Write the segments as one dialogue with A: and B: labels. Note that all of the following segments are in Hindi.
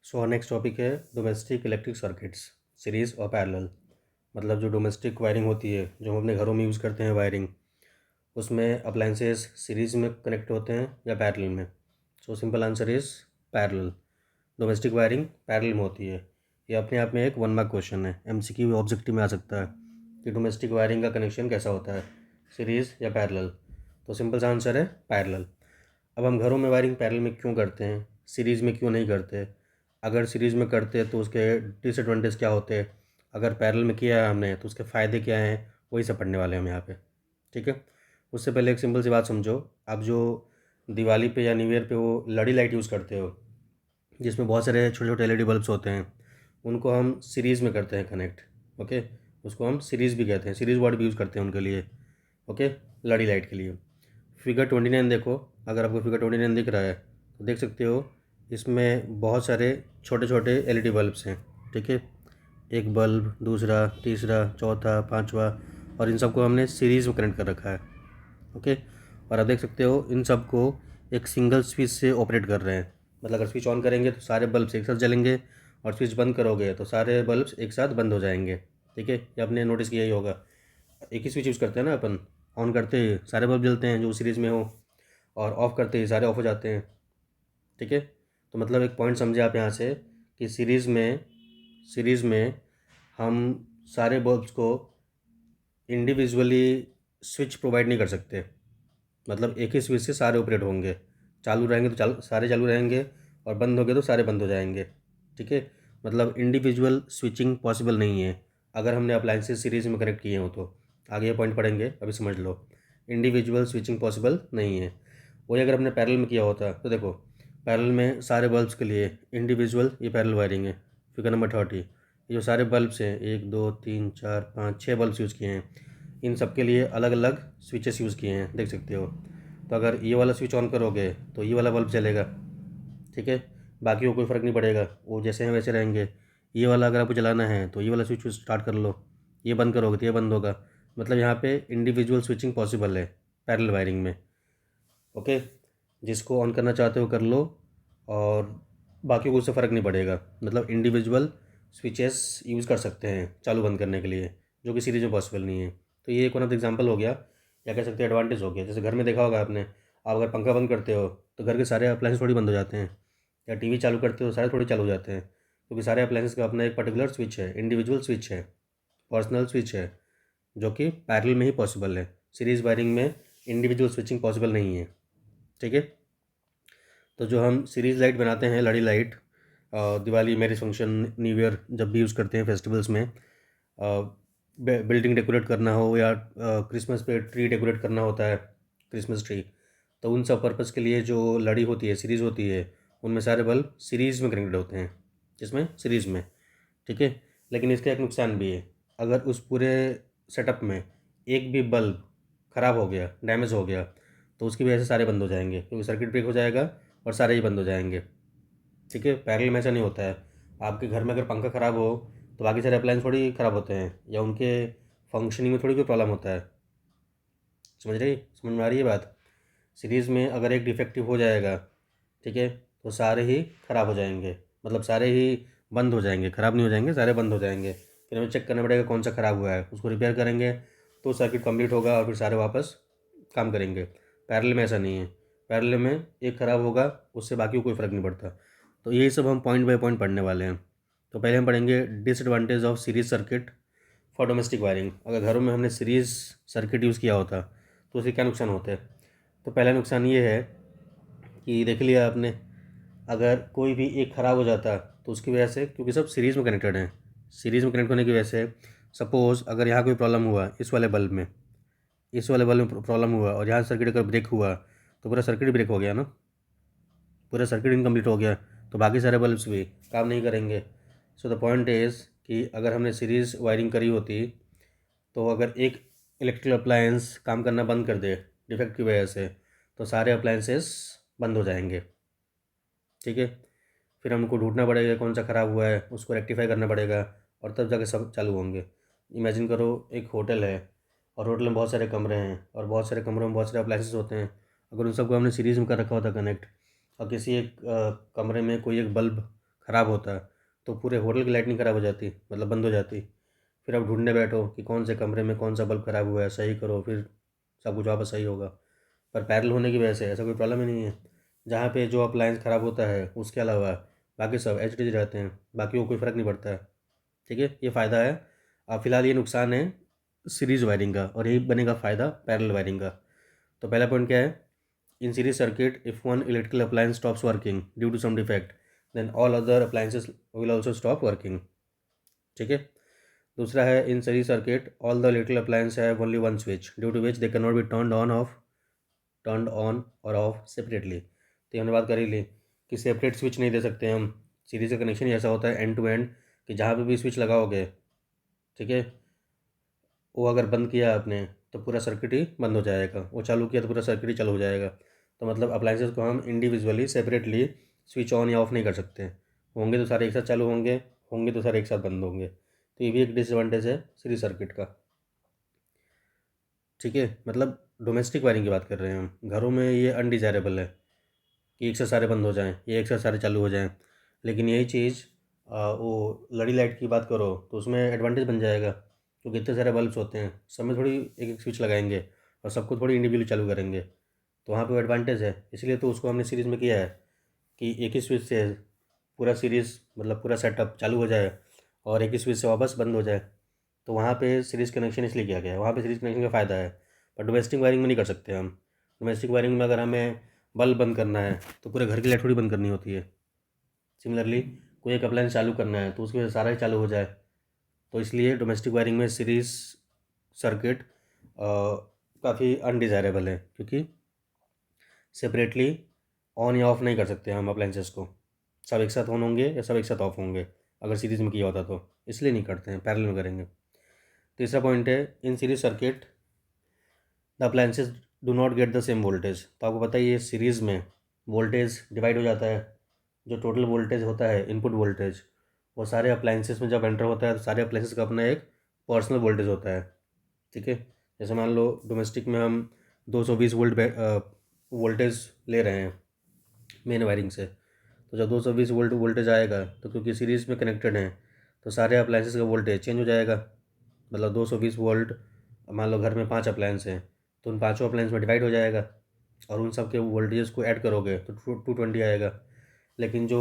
A: सो our नेक्स्ट टॉपिक है डोमेस्टिक इलेक्ट्रिक सर्किट्स सीरीज़ और पैरेलल। मतलब जो डोमेस्टिक वायरिंग होती है जो हम अपने घरों में यूज़ करते हैं वायरिंग, उसमें अप्लायंसेस सीरीज़ में कनेक्ट होते हैं या पैरेलल में। So simple answer is parallel. Domestic wiring parallel में होती है। ये अपने आप में एक 1 मार्क क्वेश्चन है, MCQ ऑब्जेक्टिव में आ सकता है कि डोमेस्टिक वायरिंग का कनेक्शन कैसा होता है, सीरीज़ या पैरेलल। तो सिंपल सा आंसर है पैरेलल। अब हम घरों में वायरिंग पैरेलल में क्यों करते हैं, सीरीज़ में क्यों नहीं करते? अगर सीरीज़ में करते तो उसके डिसएडवांटेज क्या होते हैं, अगर पैरेलल में किया है हमने तो उसके फ़ायदे क्या हैं, वही सब पढ़ने वाले हैं हम यहाँ पे। ठीक है। उससे पहले एक सिंपल सी बात समझो। आप जो दिवाली पे या न्यू ईयर पे वो लड़ी लाइट यूज़ करते हो जिसमें बहुत सारे छोटे छोटे LED बल्ब्स होते हैं, उनको हम सीरीज़ में करते हैं कनेक्ट। ओके। उसको हम सीरीज़ भी कहते हैं, सीरीज़ वर्ड भी यूज़ करते हैं उनके लिए। ओके। लड़ी लाइट के लिए फिगर 29 देखो। अगर आपको फिगर 29 दिख रहा है तो देख सकते हो इसमें बहुत सारे छोटे छोटे LED बल्ब्स हैं। ठीक है। एक बल्ब, दूसरा, तीसरा, चौथा, पांचवा, और इन सबको हमने सीरीज़ में कनेक्ट कर रखा है। ओके। और आप देख सकते हो इन सबको एक सिंगल स्विच से ऑपरेट कर रहे हैं। मतलब अगर स्विच ऑन करेंगे तो सारे बल्ब्स एक साथ जलेंगे, और स्विच बंद करोगे तो सारे बल्ब्स एक साथ बंद हो जाएंगे। ठीक है। ये आपने नोटिस किया ही होगा। एक ही स्विच यूज़ करते हैं ना अपन। ऑन करते ही सारे बल्ब जलते हैं जो सीरीज़ में हो, और ऑफ़ करते ही सारे ऑफ हो जाते हैं। ठीक है। तो मतलब एक पॉइंट समझे आप यहाँ से कि सीरीज़ में हम सारे बल्ब्स को इंडिविजुअली स्विच प्रोवाइड नहीं कर सकते। मतलब एक ही स्विच से सारे ऑपरेट होंगे। चालू रहेंगे तो सारे चालू रहेंगे, और बंद हो गए तो सारे बंद हो जाएंगे। ठीक है। मतलब इंडिविजुअल स्विचिंग पॉसिबल नहीं है अगर हमने अप्लायंसेस सीरीज़ में कनेक्ट किए हों तो। आगे ये पॉइंट पढ़ेंगे, अभी समझ लो। इंडिविजुअल स्विचिंग पॉसिबल नहीं है। वही अगर हमने पैरेलल में किया होता तो देखो, पैरेलल में सारे बल्ब्स के लिए इंडिविजुअल ये पैरेलल वायरिंग है। फिगर नंबर 30, ये जो सारे बल्ब्स हैं 1 2 3 4 5 6 बल्ब्स यूज़ किए हैं, इन सब के लिए अलग अलग स्विचेस यूज़ किए हैं, देख सकते हो। तो अगर ये वाला स्विच ऑन करोगे तो ये वाला बल्ब जलेगा। ठीक है। बाकी को कोई फ़र्क नहीं पड़ेगा, वो जैसे हैं वैसे रहेंगे। ये वाला अगर आपको जलाना है तो ये वाला स्विच स्टार्ट कर लो, ये बंद करोगे तो ये बंद होगा। मतलब यहाँ पे इंडिविजुअल स्विचिंग पॉसिबल है पैरेलल वायरिंग में। ओके। जिसको ऑन करना चाहते हो कर लो, और बाकी को उससे फ़र्क नहीं पड़ेगा। मतलब इंडिविजुअल स्विचेस यूज़ कर सकते हैं चालू बंद करने के लिए, जो कि सीरीज में पॉसिबल नहीं है। तो ये एक वन ऑफ एग्जाम्पल हो गया, या कह सकते हैं एडवांटेज हो गया। जैसे घर में देखा होगा आपने, आप अगर पंखा बंद करते हो तो घर के सारे अप्लायंस थोड़ी बंद हो जाते हैं, या टीवी चालू करते हो सारे थोड़ी चालू हो जाते हैं, क्योंकि सारे अप्लायंस का अपना एक पर्टिकुलर स्विच है, इंडिविजुअल स्विच है, पर्सनल स्विच है, जो कि पैरेलल में ही पॉसिबल है। सीरीज़ वायरिंग में इंडिविजुअल स्विचिंग पॉसिबल नहीं है। ठीक है। तो जो हम सीरीज़ लाइट बनाते हैं, लड़ी light, Diwali, marriage function, new year जब भी यूज़ करते हैं फेस्टिवल्स में, बिल्डिंग डेकोरेट करना हो या क्रिसमस पे ट्री डेकोरेट करना होता है, क्रिसमस ट्री, तो उन सब पर्पज़ के लिए जो लड़ी होती है, सीरीज़ होती है, उनमें सारे बल्ब सीरीज़ में कनेक्टेड होते हैं, जिसमें सीरीज़ में। ठीक है। लेकिन इसका एक नुकसान भी है। अगर उस पूरे सेटअप में एक भी बल्ब ख़राब हो गया, डैमेज हो गया, तो उसकी वजह से सारे बंद हो जाएंगे, क्योंकि सर्किट ब्रेक हो जाएगा और सारे ही बंद हो जाएंगे। ठीक है। पैरेलल में ऐसा नहीं होता है। आपके घर में अगर पंखा ख़राब हो तो बाकी सारे अप्लायंस थोड़ी ख़राब होते हैं, या उनके फंक्शनिंग में थोड़ी कोई प्रॉब्लम होता है। समझ में आ रही है बात? सीरीज़ में अगर एक डिफेक्टिव हो जाएगा, ठीक है, तो सारे ही ख़राब हो जाएंगे। मतलब सारे ही बंद हो जाएंगे, ख़राब नहीं हो जाएंगे, सारे बंद हो जाएंगे। फिर हमें चेक करना पड़ेगा कौन सा ख़राब हुआ है, उसको रिपेयर करेंगे तो सर्किट कंप्लीट होगा, और फिर सारे वापस काम करेंगे। पैरेलल में ऐसा नहीं है। पैरेलल में एक ख़राब होगा, उससे बाकी को कोई फ़र्क नहीं पड़ता। तो यही सब हम पॉइंट बाय पॉइंट पढ़ने वाले हैं। तो पहले हम पढ़ेंगे disadvantage of series circuit for domestic wiring. अगर घरों में हमने सीरीज़ सर्किट यूज़ किया होता तो उसके क्या नुकसान होते हैं। तो पहला नुकसान ये है कि देख लिया आपने, अगर कोई भी एक ख़राब हो जाता तो उसकी वजह से, क्योंकि सब सीरीज़ में कनेक्टेड हैं, सीरीज़ में कनेक्ट होने की वजह से सपोज़ अगर यहाँ कोई प्रॉब्लम हुआ, इस वाले बल्ब में प्रॉब्लम हुआ, और यहाँ सर्किट अगर ब्रेक हुआ तो पूरा सर्किट ब्रेक हो गया ना, पूरा सर्किट इनकम्प्लीट हो गया, तो बाकी सारे बल्ब्स भी काम नहीं करेंगे। सो द पॉइंट इज़ कि अगर हमने सीरीज़ वायरिंग करी होती, तो अगर एक इलेक्ट्रिकल अप्लायंस काम करना बंद कर दे डिफेक्ट की वजह से, तो सारे अप्लायंसेस बंद हो जाएंगे। ठीक है। फिर हमको ढूंढना पड़ेगा कौन सा ख़राब हुआ है, उसको रेक्टिफाई करना पड़ेगा, और तब जाके सब चालू होंगे। इमेजिन करो एक होटल है, और होटल में बहुत सारे कमरे हैं, और बहुत सारे कमरों में बहुत सारे अप्लायंसेस होते हैं। अगर उन सबको हमने सीरीज़ में कर रखा होता कनेक्ट, और किसी एक कमरे में कोई एक बल्ब ख़राब होता है तो पूरे होटल की लाइटनिंग ख़राब हो जाती, मतलब बंद हो जाती। फिर आप ढूंढने बैठो कि कौन से कमरे में कौन सा बल्ब ख़राब हुआ है, सही करो, फिर सब कुछ वापस सही होगा। पर पैरेलल होने की वजह से ऐसा कोई प्रॉब्लम ही नहीं है। जहाँ पे जो अप्लायंस ख़राब होता है उसके अलावा बाकी सब एच डी रहते हैं, बाकी को कोई फ़र्क नहीं पड़ता है। ठीक है, ये फ़ायदा है। अब फिलहाल ये नुकसान है सीरीज़ वायरिंग का, और यही बनेगा फ़ायदा पैरेलल वायरिंग का। तो पहला पॉइंट क्या है, in series circuit if one electrical appliance stops working due to some defect then all other appliances will also stop working. ठीक है। दूसरा है, in series circuit all the electrical appliance have only one switch due to which they can not be turn on और ऑफ सेपरेटली। तो हमने बात करी ली कि सेपरेट स्विच नहीं दे सकते हम। सीरीज का कनेक्शन ही ऐसा होता है एंड टू एंड कि जहाँ पे भी स्विच लगाओगे, ठीक है, वो अगर बंद किया आपने तो पूरा सर्किट ही बंद हो जाएगा, वो चालू किया तो पूरा सर्किट ही चालू हो जाएगा। तो मतलब अप्लाइंसेस को हम इंडिविजुअली सेपरेटली स्विच ऑन या ऑफ नहीं कर सकते। होंगे तो सारे एक साथ चालू होंगे, होंगे तो सारे एक साथ बंद होंगे। तो ये भी एक डिसएडवांटेज है सीरीज सर्किट का। ठीक है, मतलब डोमेस्टिक वायरिंग की बात कर रहे हैं हम। घरों में ये अनडिज़ायरेबल है कि एक साथ सारे बंद हो जाएं या एक साथ सारे चालू हो जाएं। लेकिन यही चीज़ वो लड़ी लाइट की बात करो तो उसमें एडवांटेज बन जाएगा, क्योंकि इतने सारे बल्ब्स होते हैं, सब में थोड़ी एक एक स्विच लगाएंगे और सबको थोड़ी इंडिविजुअली चालू करेंगे। तो वहाँ पे एडवांटेज है, इसलिए तो उसको हमने सीरीज़ में किया है कि एक ही स्विच से पूरा सीरीज़, मतलब पूरा सेटअप चालू हो जाए और एक ही स्विच से वापस बंद हो जाए। तो वहाँ पे सीरीज़ कनेक्शन इसलिए किया गया है, वहाँ पे सीरीज़ कनेक्शन का फ़ायदा है। पर डोमेस्टिक वायरिंग में नहीं कर सकते हम। डोमेस्टिक वायरिंग में अगर हमें बल्ब बंद करना है तो पूरे घर की लाइट थोड़ी बंद करनी होती है। सिमिलरली कोई एक अप्लायंस चालू करना है तो उसकी वजह से सारा ही चालू हो जाए। तो इसलिए डोमेस्टिक वायरिंग में सीरीज़ सर्किट काफ़ी अनडिज़ायरेबल है, क्योंकि सेपरेटली ऑन या ऑफ़ नहीं कर सकते हम अप्लायंसेस को। सब एक साथ ऑन होंगे या सब एक साथ ऑफ होंगे, अगर सीरीज़ में किया होता तो। इसलिए नहीं करते हैं, पैरेलल में करेंगे। तीसरा पॉइंट है, in series circuit the appliances do not get the same voltage. तो आपको पता ही है सीरीज़ में वोल्टेज डिवाइड हो जाता है। जो टोटल वोल्टेज होता है, इनपुट वोल्टेज, वो सारे अप्लायंसेस में जब एंटर होता है तो सारे अप्लायंसेस का अपना एक पर्सनल वोल्टेज होता है। ठीक है, जैसे मान लो डोमेस्टिक में हम 220 वोल्ट वोल्टेज ले रहे हैं मेन वायरिंग से। तो जब 220 वोल्ट वोल्टेज आएगा तो क्योंकि सीरीज़ में कनेक्टेड हैं तो सारे अप्लायंसेस का वोल्टेज चेंज हो जाएगा। मतलब 220 वोल्ट, मान लो घर में 5 अप्लायंस हैं तो उन पाँचों अप्लायंस में डिवाइड हो जाएगा और उन सब के वोल्टेजेस को ऐड करोगे तो 220 आएगा। लेकिन जो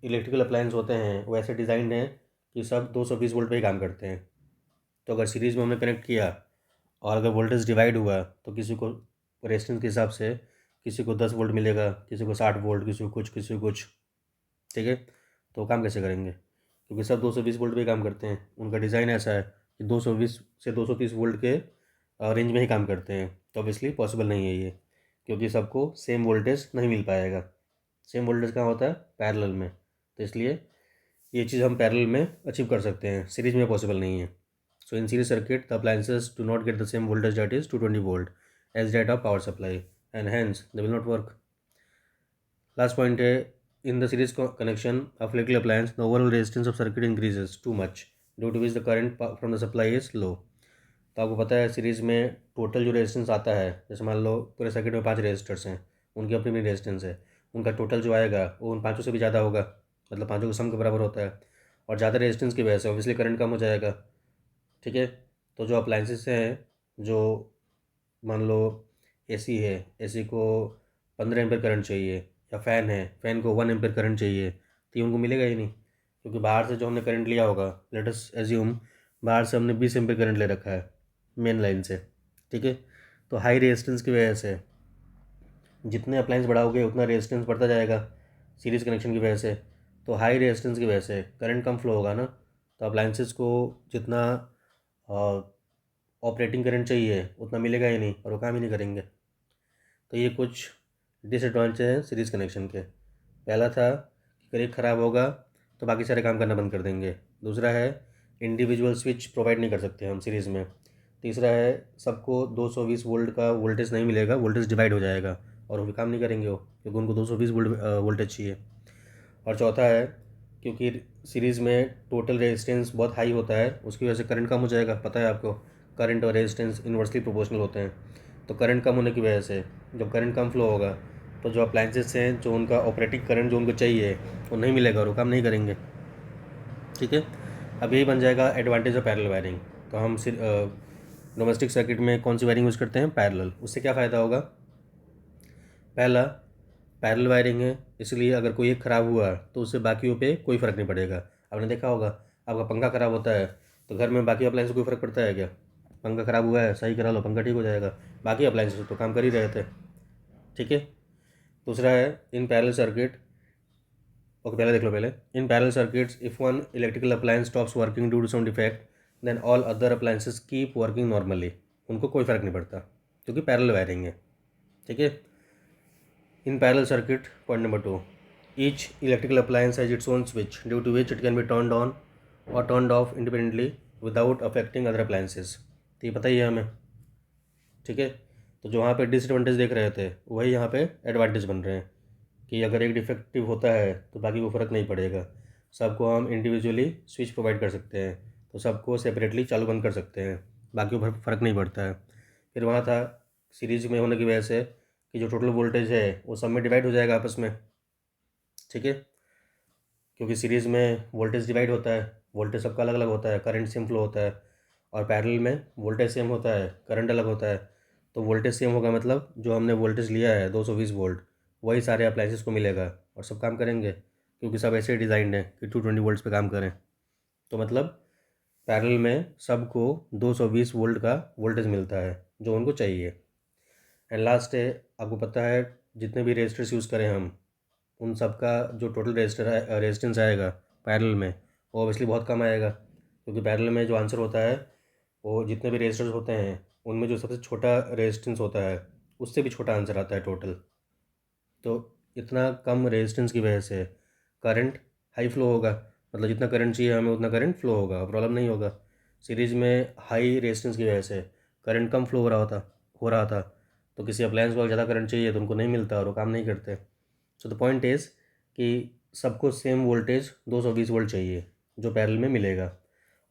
A: इलेक्ट्रिकल अप्लायंस होते हैं वो ऐसे डिज़ाइंड हैं कि सब 220 वोल्ट पे ही काम करते हैं। तो अगर सीरीज़ में हमने कनेक्ट किया और अगर वोल्टेज डिवाइड हुआ तो किसी को रेजिस्टेंस के हिसाब से किसी को 10 वोल्ट मिलेगा, किसी को 60 वोल्ट, किसी को कुछ, किसी को कुछ। ठीक है, तो वो काम कैसे करेंगे, क्योंकि सब 220 वोल्ट पे ही काम करते हैं। उनका डिज़ाइन ऐसा है कि 220 से 230 वोल्ट के रेंज में ही काम करते हैं। तो ऑब्वियसली पॉसिबल नहीं है ये, क्योंकि सबको सेम वोल्टेज नहीं मिल पाएगा। सेम वोल्टेज कहाँ होता है, पैरेलल में। तो इसलिए ये चीज़ हम पैरेलल में अचीव कर सकते हैं, सीरीज में पॉसिबल नहीं है। So in series circuit the appliances do not get the same voltage that is 220 volt as that of power supply and hence they will not work. Last point है, in the series connection of electrical appliance the overall resistance of circuit increases too much due to which the current from the supply is low. तो आपको पता है सीरीज़ में टोटल जो रेजिस्टेंस आता है, जैसे मान लो पूरे सर्किट में 5 रेजिस्टर्स हैं, उनकी अपनी अपनी रेजिस्टेंस है, उनका टोटल जो आएगा वो उन पाँचों से भी ज़्यादा होगा, मतलब पाँचों के सम के बराबर होता है। और ज़्यादा रेजिस्टेंस की वजह से ऑब्वियसली करंट कम हो जाएगा। ठीक है, तो जो अप्लायंसेस हैं, जो मान लो एसी है, एसी को 15 एम्पीयर करंट चाहिए, या फ़ैन है, फ़ैन को 1 एम्पीयर करंट चाहिए, तो ये उनको मिलेगा ही नहीं, क्योंकि बाहर से जो हमने करंट लिया होगा, लेट अस एज्यूम बाहर से हमने 20 एम्पीयर करंट ले रखा है मेन लाइन से। ठीक है, तो हाई रेजिस्टेंस की वजह से जितने अप्लायंस बढ़ाओगे उतना रेजिस्टेंस बढ़ता जाएगा सीरीज़ कनेक्शन की वजह से। तो हाई रेजिस्टेंस की वजह से करंट कम फ्लो होगा ना, तो अप्लायंसेस को जितना ऑपरेटिंग करंट चाहिए उतना मिलेगा ही नहीं और वो काम ही नहीं करेंगे। तो ये कुछ डिसएडवांटेज हैं सीरीज़ कनेक्शन के। पहला था कि कनेक्ट ख़राब होगा तो बाकी सारे काम करना बंद कर देंगे। दूसरा है, इंडिविजुअल स्विच प्रोवाइड नहीं कर सकते हम सीरीज़ में। तीसरा है, सबको 220 वोल्ट का वोल्टेज नहीं मिलेगा, वोल्टेज डिवाइड हो जाएगा और वो भी काम नहीं करेंगे वो, क्योंकि उनको 220 वोल्ट वोल्टेज चाहिए। और चौथा है, क्योंकि सीरीज़ में टोटल रेजिस्टेंस बहुत हाई होता है, उसकी वजह से करंट कम हो जाएगा। पता है आपको, करंट और रेजिस्टेंस इन्वर्सली प्रोपोर्शनल होते हैं। तो करंट कम होने की वजह से जब करंट कम फ्लो होगा तो जो अप्लाइंसेस हैं, जो उनका ऑपरेटिंग करंट जो उनको चाहिए वो नहीं मिलेगा और वो काम नहीं करेंगे। ठीक है, अब यही बन जाएगा एडवांटेज ऑफ पैरेलल वायरिंग। तो हम डोमेस्टिक सर्किट में कौन सी वायरिंग यूज़ करते हैं? पैरेलल। उससे क्या फ़ायदा होगा? पहला, पैरेलल वायरिंग है इसलिए अगर कोई एक ख़राब हुआ तो उससे बाकियों पे कोई फ़र्क नहीं पड़ेगा। आपने देखा होगा, आपका पंखा ख़राब होता है तो घर में बाकी अप्लाइंस से कोई फ़र्क पड़ता है क्या? पंखा ख़राब हुआ है, सही करा लो, पंखा ठीक हो जाएगा। बाकी अप्लाइंसेस तो काम कर ही रहे थे। ठीक है। दूसरा है इन पैरेलल सर्किट। ओके, पहले देख लो। पहले, in parallel circuits if one electrical appliance stops working due to some defect then all other appliances keep working normally. उनको कोई फ़र्क नहीं पड़ता क्योंकि पैरेलल वायरिंग है। ठीक है। In parallel circuit, point number 2, each electrical appliance has its own switch due to which it can be turned on or turned off independently without affecting other appliances। तो ये पता ही है हमें। ठीक है। तो जो वहाँ पे डिसएडवांटेज देख रहे थे वही यहाँ पे एडवांटेज बन रहे हैं कि अगर एक डिफेक्टिव होता है तो बाकी को फ़र्क नहीं पड़ेगा। सबको हम इंडिविजुअली स्विच प्रोवाइड कर सकते हैं, तो सबको सेपरेटली चालू बंद कर सकते हैं, बाकी को फ़र्क नहीं पड़ता है। फिर वहाँ था सीरीज में होने की वजह से कि जो टोटल वोल्टेज है वो सब में डिवाइड हो जाएगा आपस में। ठीक है, क्योंकि सीरीज़ में वोल्टेज डिवाइड होता है, वोल्टेज सबका अलग अलग होता है, करंट सेम फ्लो होता है। और पैरेलल में वोल्टेज सेम होता है, करंट अलग होता है। तो वोल्टेज सेम होगा मतलब जो हमने वोल्टेज लिया है 220 वोल्ट, वही सारे अप्लाइंसेस को मिलेगा और सब काम करेंगे, क्योंकि सब ऐसे डिज़ाइंड है कि 220 वोल्ट्स पे काम करें। तो मतलब पैरेलल में सबको 220 वोल्ट का वोल्टेज मिलता है जो उनको चाहिए। एंड लास्ट है, आपको पता है जितने भी रेजिस्टर्स यूज़ करें हम, उन सब का जो टोटल रेजिस्टेंस आएगा पैरेलल में, वो ऑब्वियसली बहुत कम आएगा, क्योंकि पैरेलल में जो आंसर होता है वो जितने भी रेजिस्टर्स होते हैं उनमें जो सबसे छोटा रेजिस्टेंस होता है उससे भी छोटा आंसर आता है टोटल। तो इतना कम रेजिस्टेंस की वजह से करंट हाई फ्लो होगा, मतलब जितना करंट चाहिए हमें उतना करंट फ्लो होगा, प्रॉब्लम नहीं होगा। सीरीज़ में हाई रेजिस्टेंस की वजह से करंट कम फ्लो हो रहा था तो किसी अप्लायंस को ज़्यादा करंट चाहिए तो उनको नहीं मिलता और वो काम नहीं करते। सो द पॉइंट इज़ कि सबको सेम वोल्टेज 220 वोल्ट चाहिए जो पैरेलल में मिलेगा,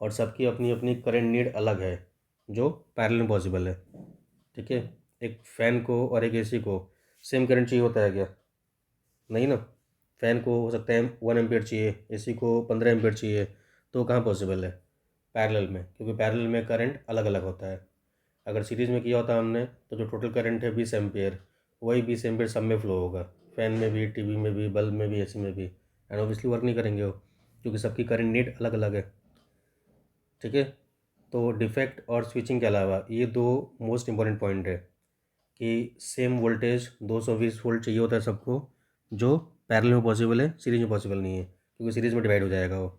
A: और सबकी अपनी अपनी करंट नीड अलग है जो पैरेलल में पॉसिबल है। ठीक है, एक फ़ैन को और एक एसी को सेम करंट चाहिए होता है क्या? नहीं ना। फ़ैन को हो सकता है 1 एम्पियर चाहिए, एसी को 15 एम्पियर चाहिए, तो कहाँ पॉसिबल है? पैरेलल में, क्योंकि पैरेलल में करंट अलग अलग होता है। अगर सीरीज़ में किया होता हमने तो जो टोटल करंट है 20 एम्पियर, वही 20 एम्पियर सब में फ्लो होगा, फ़ैन में भी, टीवी में भी, बल्ब में भी, एसी में भी, एंड ऑब्वियसली वर्क नहीं करेंगे वो, क्योंकि सबकी करंट नीड अलग अलग है। ठीक है। तो डिफेक्ट और स्विचिंग के अलावा ये दो मोस्ट इंपॉर्टेंट पॉइंट है कि सेम वोल्टेज 220 वोल्ट चाहिए होता है सबको, जो पैरेलल में पॉसिबल है, सीरीज में पॉसिबल नहीं है, क्योंकि सीरीज में डिवाइड हो जाएगा वो।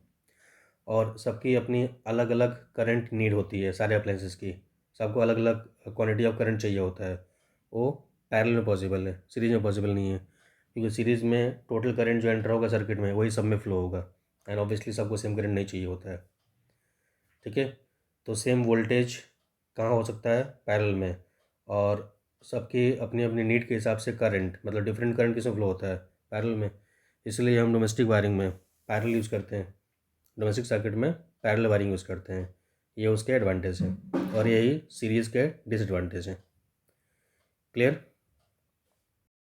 A: और सबकी अपनी अलग अलग करंट नीड होती है सारे अप्लाइंसेस की, सबको अलग अलग क्वांटिटी ऑफ करंट चाहिए होता है, वो पैरेलल में पॉसिबल है, सीरीज में पॉसिबल नहीं है, क्योंकि सीरीज़ में टोटल करंट जो एंटर होगा सर्किट में वही सब में फ्लो होगा, एंड ऑब्वियसली सबको सेम करंट नहीं चाहिए होता है। ठीक है। तो सेम वोल्टेज कहाँ हो सकता है? पैरेलल में। और सबकी अपनी अपनी नीड के हिसाब से करंट, मतलब डिफरेंट करंट किसमें फ्लो होता है? पैरेलल में। इसलिए हम डोमेस्टिक वायरिंग में पैरेलल यूज़ करते हैं, डोमेस्टिक सर्किट में पैरेलल वायरिंग यूज़ करते हैं। ये उसके एडवांटेज हैं और यही सीरीज़ के डिसएडवांटेज हैं। क्लियर?